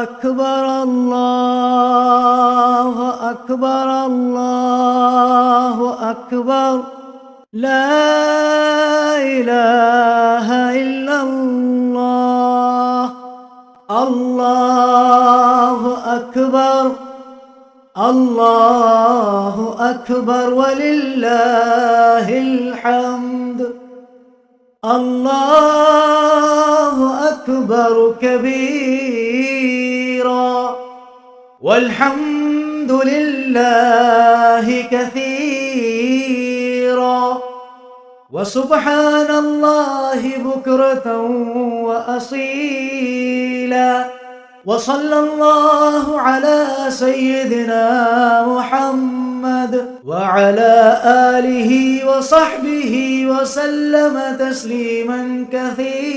أكبر الله أكبر الله أكبر لا إله إلا الله الله أكبر الله أكبر ولله الحمد الله أكبر كبيرا والحمد لله كثيرا وسبحان الله بكرة وأصيلا وصلى الله على سيدنا محمد وعلى آله وصحبه وسلم تسليما كثيرا.